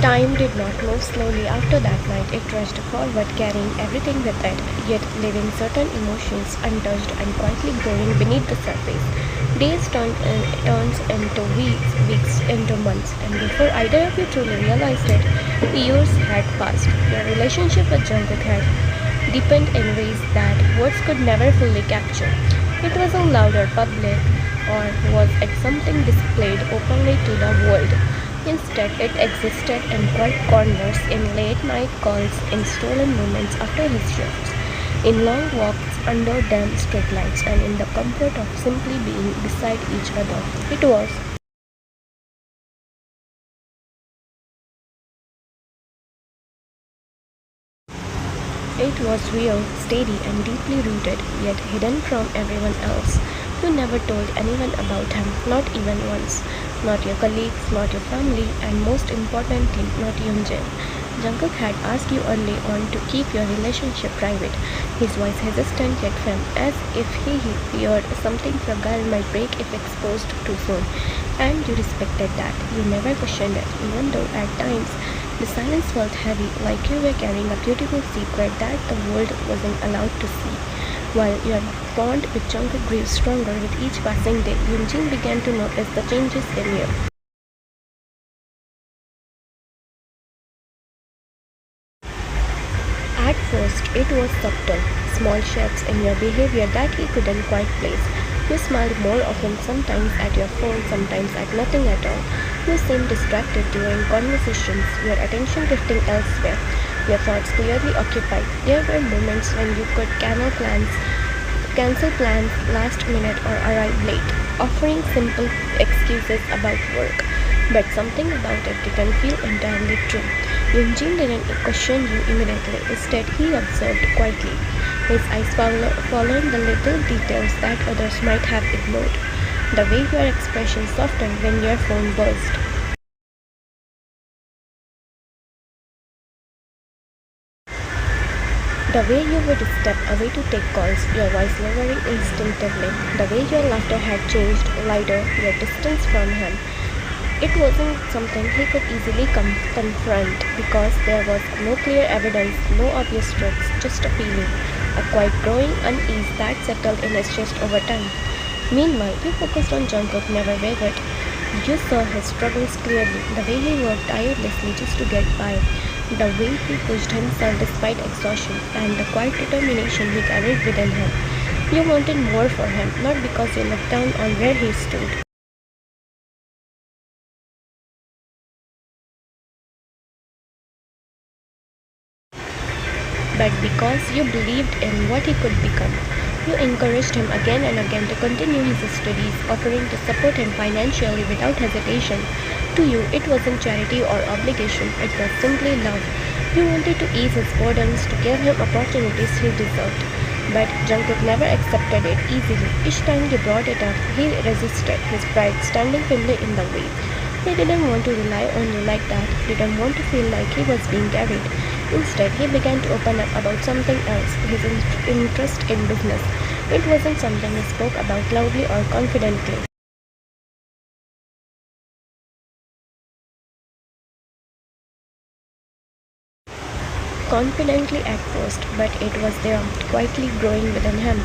Time did not move slowly after that night. It rushed forward, carrying everything with it, yet leaving certain emotions untouched and quietly growing beneath the surface. Days turns into weeks, weeks into months, and before either of you truly realized it, years had passed. Your relationship with Jungkook had deepened in ways that words could never fully capture. It wasn't louder public, or was it something displayed openly to the world. Instead, it existed in quiet corners, in late night calls, in stolen moments after his shifts, in long walks under dim streetlights, and in the comfort of simply being beside each other. It was real, steady, and deeply rooted, yet hidden from everyone else. You never told anyone about him, not even once. Not your colleagues, not your family, and most importantly, not Yoonjin. Jungkook had asked you early on to keep your relationship private, his voice hesitant yet firm, as if he feared something fragile might break if exposed too soon. And you respected that. You never questioned it, even though at times the silence felt heavy, like you were carrying a beautiful secret that the world wasn't allowed to see. While your bond with Jungkook grew stronger with each passing day, Yoonjin began to notice the changes in you. At first, it was subtle, small shifts in your behavior that he couldn't quite place. You smiled more often, sometimes at your phone, sometimes at nothing at all. You seemed distracted during conversations, your attention drifting elsewhere, your thoughts clearly occupied. There were moments when you could cancel plans last minute or arrive late, offering simple excuses about work. But something about it didn't feel entirely true. Yoonjin didn't question you immediately. Instead, he observed quietly, his eyes following the little details that others might have ignored. The way your expression softened when your phone buzzed. The way you would step away to take calls, your voice lowering instinctively. The way your laughter had changed, lighter, your distance from him. It wasn't something he could easily confront because there was no clear evidence, no obvious truths, just a feeling, a quite growing unease that settled in his chest over time. Meanwhile, you focused on Jungkook, never wavered. You saw his struggles clearly, the way he worked tirelessly just to get by, the way he pushed himself despite exhaustion, and the quiet determination he carried within him. You wanted more for him, not because you looked down on where he stood. But because you believed in what he could become. You encouraged him again and again to continue his studies, offering to support him financially without hesitation. To you, it wasn't charity or obligation, it was simply love. You wanted to ease his burdens, to give him opportunities he deserved. But Jungkook never accepted it easily. Each time you brought it up, he resisted, his pride standing firmly in the way. He didn't want to rely on you like that, didn't want to feel like he was being carried. Instead, he began to open up about something else, his interest in business. It wasn't something he spoke about loudly or confidently. Confidently at first, but it was there, quietly growing within him.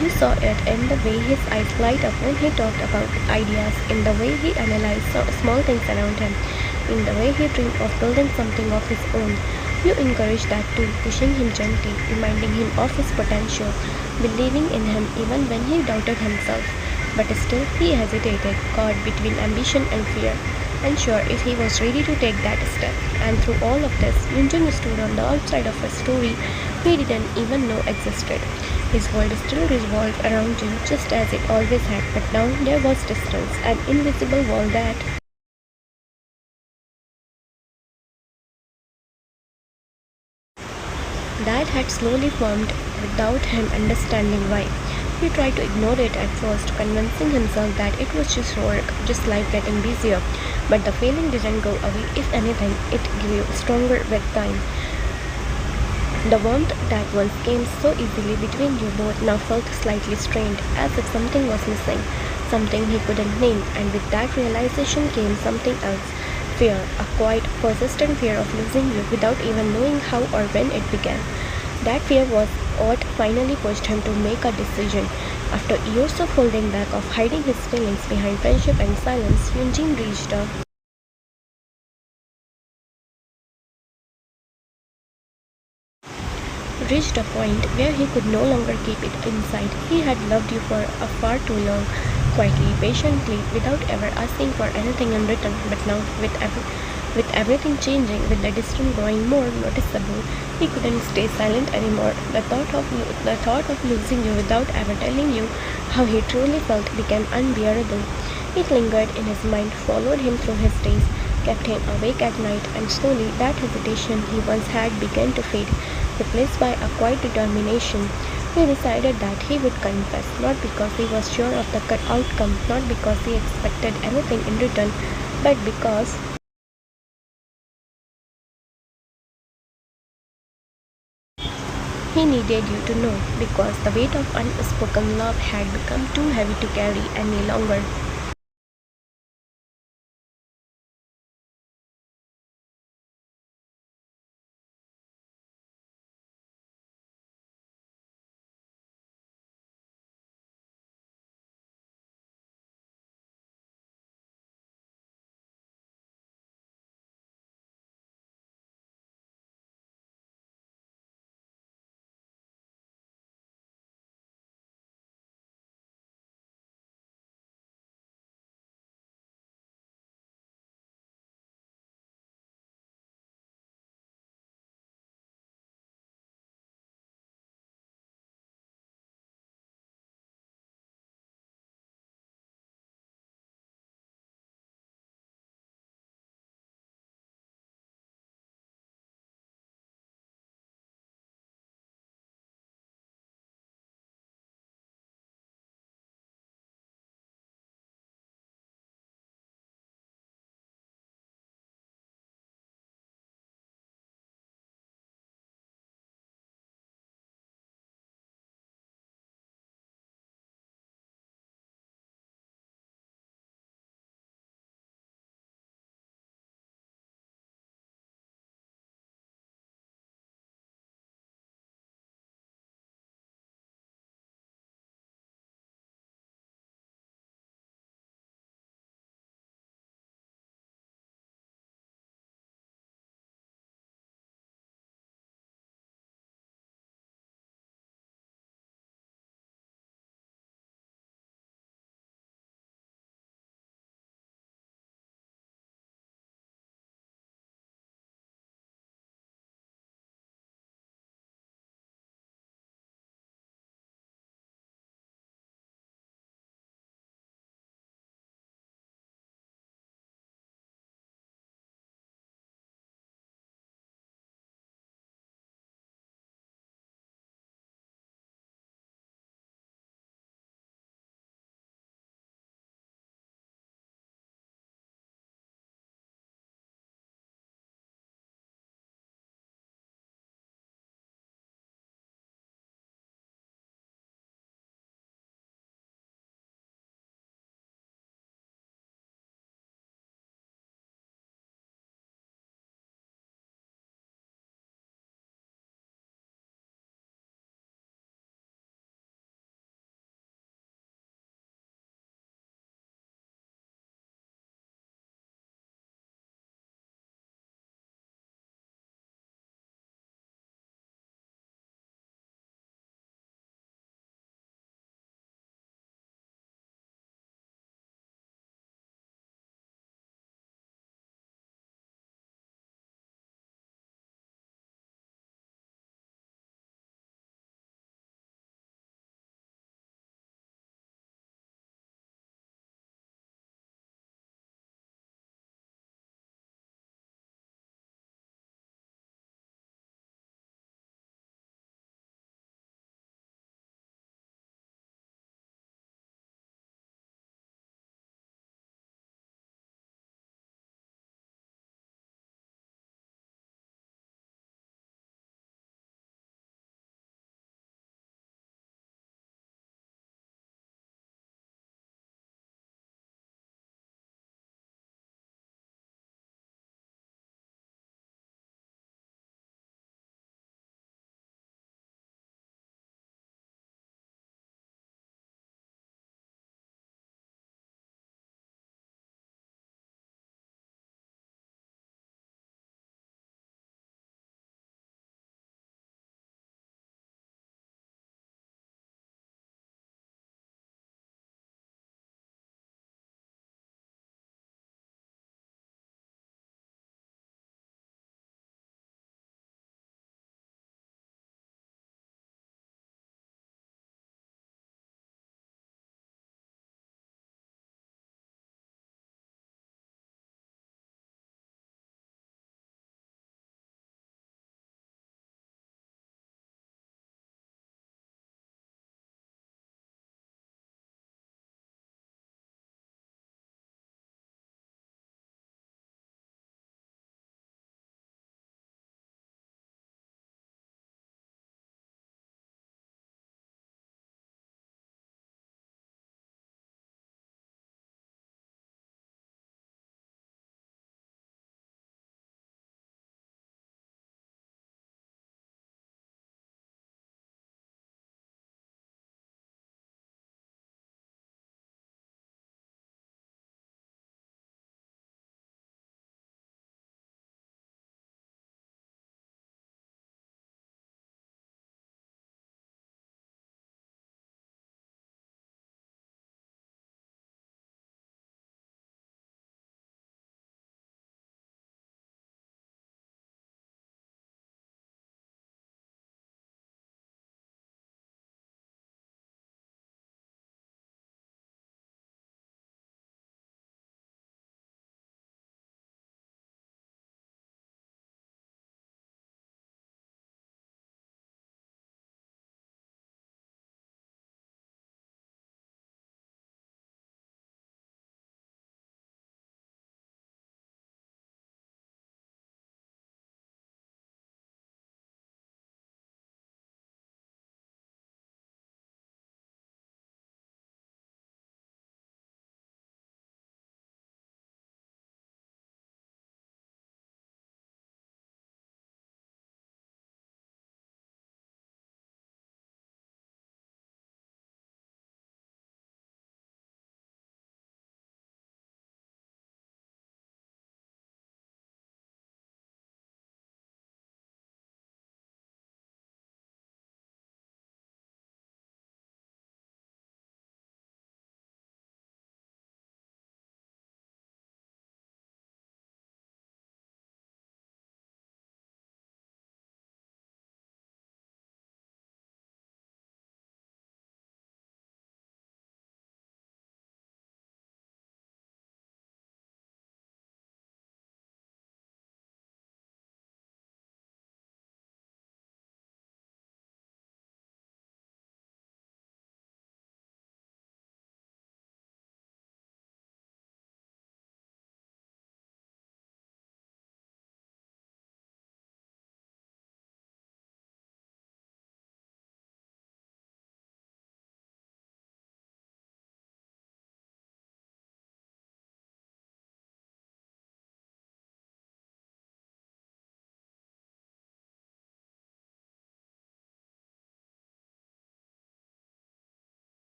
You saw it in the way his eyes light up when he talked about ideas, in the way he analyzed small things around him, in the way he dreamed of building something of his own. You encouraged that too, pushing him gently, reminding him of his potential, believing in him even when he doubted himself. But still, he hesitated, caught between ambition and fear, unsure if he was ready to take that step. And through all of this, Yunjin stood on the outside of a story he didn't even know existed. His world still revolved around you just as it always had, but now there was distance, an invisible wall that had slowly formed without him understanding why. He tried to ignore it at first, convincing himself that it was just work, just life getting busier. But the feeling didn't go away. If anything, it grew stronger with time. The warmth that once came so easily between you both now felt slightly strained, as if something was missing, something he couldn't name, and with that realization came something else. Fear, a quiet, persistent fear of losing you without even knowing how or when it began. That fear was what finally pushed him to make a decision. After years of holding back, of hiding his feelings behind friendship and silence, Yunjin reached a point where he could no longer keep it inside. He had loved you for a far too long, quietly, patiently, without ever asking for anything in return. But now, with everything changing, with the distance growing more noticeable, he couldn't stay silent anymore. The thought of losing you without ever telling you how he truly felt became unbearable. It lingered in his mind, followed him through his days, kept him awake at night, and slowly that hesitation he once had began to fade, replaced by a quiet determination. He decided that he would confess, not because he was sure of the outcome, not because he expected anything in return, but because he needed you to know, because the weight of unspoken love had become too heavy to carry any longer.